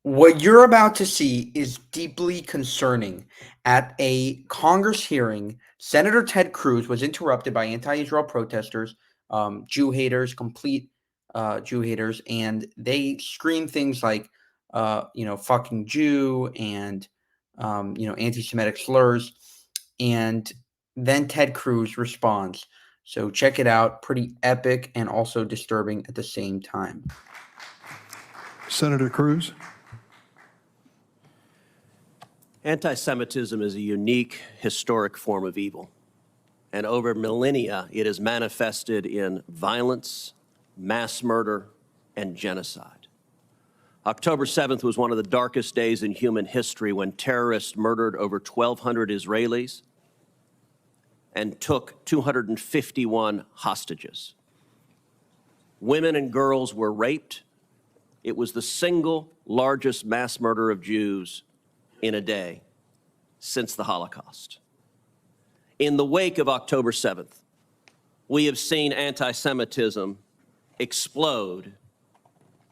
What you're about to see is deeply concerning. At a Congress hearing, Senator Ted Cruz was interrupted by anti-Israel protesters, Jew haters, complete Jew haters, and they scream things like, fucking Jew and, anti-Semitic slurs. And then Ted Cruz responds. So check it out. Pretty epic and also disturbing at the same time. Senator Cruz. Anti-Semitism is a unique historic form of evil, and over millennia it is manifested in violence, mass murder, and genocide. October 7th was one of the darkest days in human history when terrorists murdered over 1,200 Israelis and took 251 hostages. Women and girls were raped. It was the single largest mass murder of Jews in a day since the Holocaust. In the wake of October 7th, we have seen anti-Semitism explode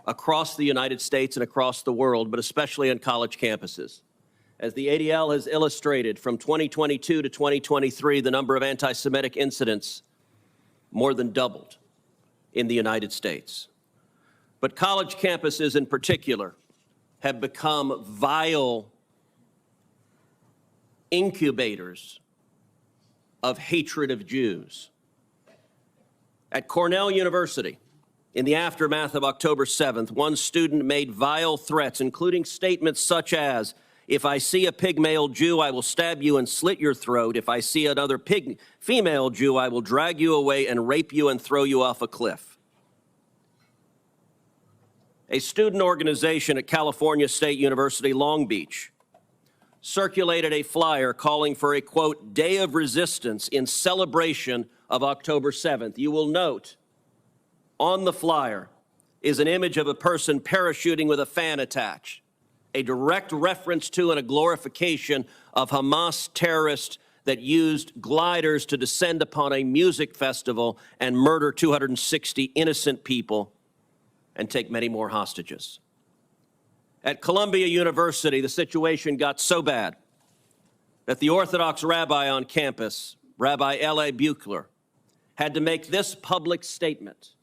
across the United States and across the world, but especially on college campuses. As the ADL has illustrated, from 2022 to 2023, the number of anti-Semitic incidents more than doubled in the United States. But college campuses in particular have become vile incubators of hatred of Jews. At Cornell University, in the aftermath of October 7th, one student made vile threats, including statements such as, "If I see a pig-male Jew, I will stab you and slit your throat. If I see another female Jew, I will drag you away and rape you and throw you off a cliff." A student organization at California State University, Long Beach, circulated a flyer calling for a, quote, day of resistance in celebration of October 7th. You will note on the flyer is an image of a person parachuting with a fan attached, a direct reference to and a glorification of Hamas terrorists that used gliders to descend upon a music festival and murder 260 innocent people and take many more hostages. At Columbia University, the situation got so bad that the Orthodox rabbi on campus, Rabbi L.A. Buechler, had to make this public statement.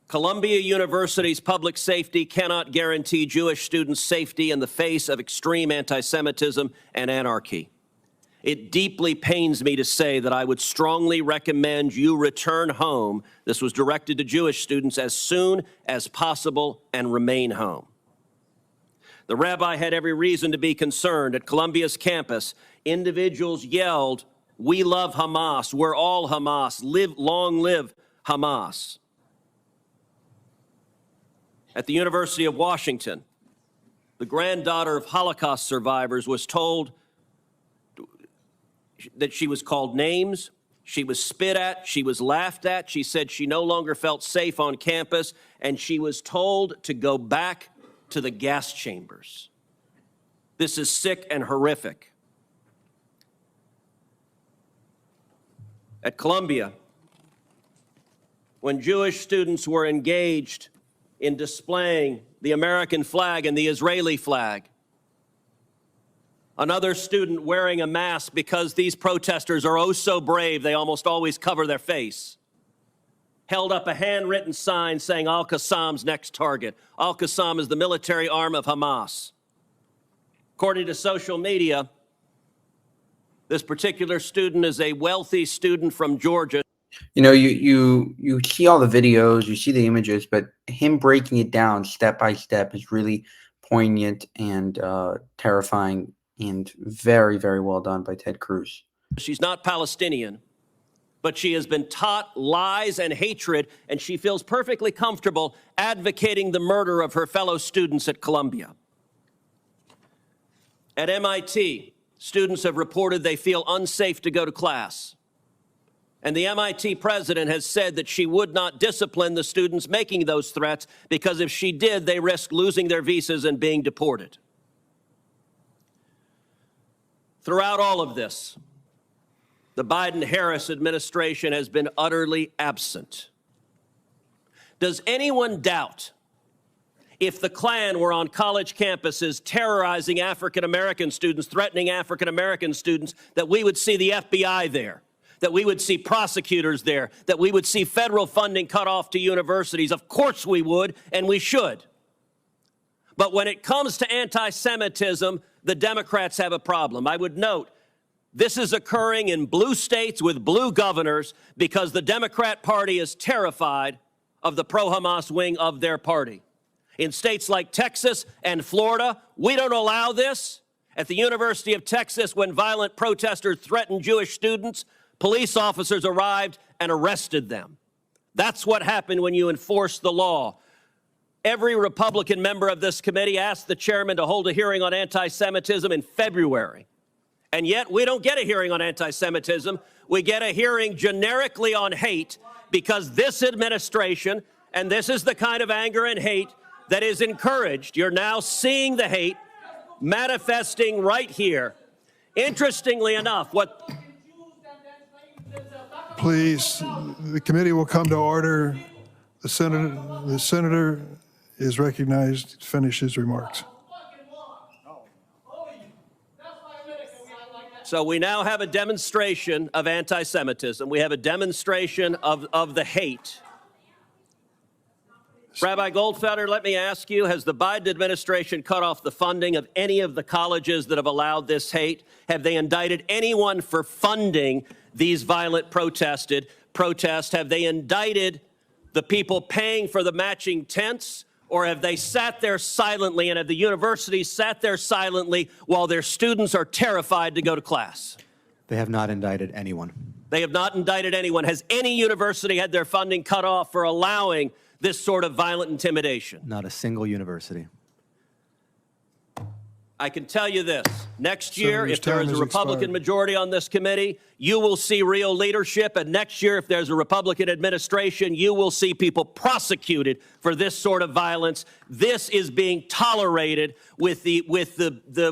Columbia University's public safety cannot guarantee Jewish students' safety in the face of extreme anti-Semitism and anarchy. It deeply pains me to say that I would strongly recommend you return home. This was directed to Jewish students as soon as possible and remain home. The rabbi had every reason to be concerned. At Columbia's campus, individuals yelled, "We love Hamas, we're all Hamas, long live Hamas." At the University of Washington, the granddaughter of Holocaust survivors was told that she was called names, she was spit at, she was laughed at. She said she no longer felt safe on campus, and she was told to go back to the gas chambers. This is sick and horrific. At Columbia, when Jewish students were engaged in displaying the American flag and the Israeli flag, another student wearing a mask, because these protesters are oh so brave, they almost always cover their face, held up a handwritten sign saying Al-Qassam's next target. Al-Qassam is the military arm of Hamas. According to social media, this particular student is a wealthy student from Georgia. You know, you see all the videos, you see the images, but him breaking it down step by step is really poignant and terrifying, and very, very well done by Ted Cruz. She's not Palestinian, but she has been taught lies and hatred, and she feels perfectly comfortable advocating the murder of her fellow students at Columbia. At MIT, students have reported they feel unsafe to go to class. And the MIT president has said that she would not discipline the students making those threats, because if she did, they risk losing their visas and being deported. Throughout all of this, the Biden-Harris administration has been utterly absent. Does anyone doubt if the Klan were on college campuses terrorizing African-American students, threatening African-American students, that we would see the FBI there, that we would see prosecutors there, that we would see federal funding cut off to universities. Of course we would, and we should. But when it comes to anti-Semitism, the Democrats have a problem. I would note, this is occurring in blue states with blue governors because the Democrat Party is terrified of the pro-Hamas wing of their party. In states like Texas and Florida, we don't allow this. At the University of Texas, when violent protesters threatened Jewish students, police officers arrived and arrested them. That's what happened when you enforce the law. Every Republican member of this committee asked the chairman to hold a hearing on anti-Semitism in February. And yet we don't get a hearing on anti-Semitism. We get a hearing generically on hate because this administration, and this is the kind of anger and hate that is encouraged. You're now seeing the hate manifesting right here. Interestingly enough, what... Please, the committee will come to order. The senator is recognized to finish his remarks. So we now have a demonstration of anti-Semitism. We have a demonstration of the hate. Rabbi Goldfelder, let me ask you, has the Biden administration cut off the funding of any of the colleges that have allowed this hate? Have they indicted anyone for funding these violent protests? Have they indicted the people paying for the matching tents? Or have they sat there silently, and have the universities sat there silently while their students are terrified to go to class? They have not indicted anyone. They have not indicted anyone. Has any university had their funding cut off for allowing this sort of violent intimidation? Not a single university. I can tell you this, next year, Senator's if there is time a has Republican expired. majority on this committee, you will see real leadership. And next year, if there's a Republican administration, you will see people prosecuted for this sort of violence. This is being tolerated with the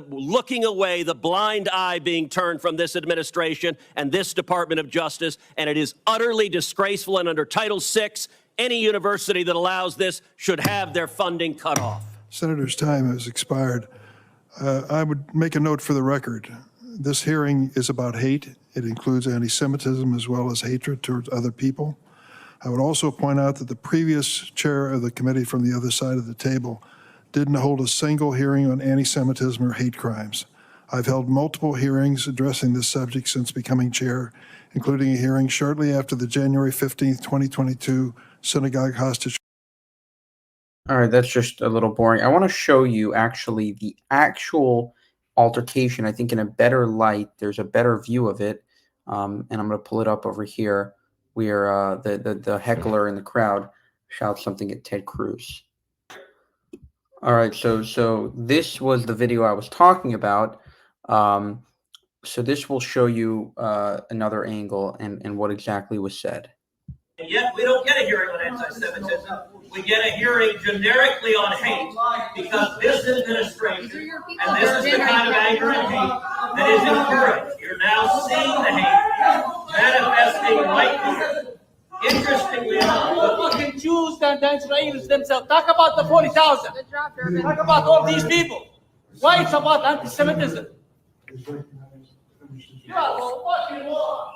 looking away, the blind eye being turned from this administration and this Department of Justice. And it is utterly disgraceful. And under Title VI, any university that allows this should have their funding cut off. Senator's time has expired. I would make a note for the record. This hearing is about hate. It includes anti-Semitism as well as hatred towards other people. I would also point out that the previous chair of the committee from the other side of the table didn't hold a single hearing on anti-Semitism or hate crimes. I've held multiple hearings addressing this subject since becoming chair, including a hearing shortly after the January 15th, 2022 synagogue hostage. All right, that's just a little boring. I want to show you actually the actual altercation, I think, in a better light. There's a better view of it, and I'm going to pull it up over here where the heckler in the crowd shouts something at Ted Cruz. All right, so this was the video I was talking about. So this will show you another angle and what exactly was said. And yet we don't get a hearing on anti-Semitism. We get a hearing generically on hate because this administration, and this is the kind of anger and hate that is encouraged. You're now seeing the hate manifesting right here. Interestingly enough, The fucking Jews and the Israelis themselves. Talk about the 40,000. Talk about all these people. Why it's about anti-Semitism? Yeah, well, fucking war.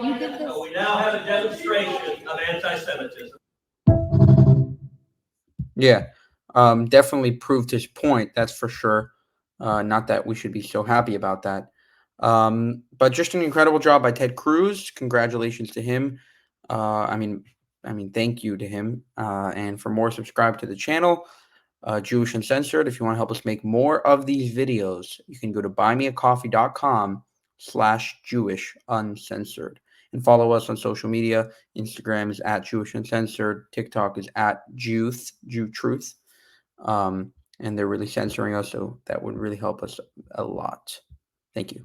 You did this. so we now have a demonstration of anti-Semitism. Yeah, definitely proved his point, that's for sure. Not that we should be so happy about that. But just an incredible job by Ted Cruz. Congratulations to him. I mean, thank you to him. And for more, subscribe to the channel, Jewish Uncensored. If you want to help us make more of these videos, you can go to buymeacoffee.com/JewishUncensored and follow us on social media. Instagram is @JewishUncensored. TikTok is @JewTruth. And they're really censoring us, so that would really help us a lot. Thank you.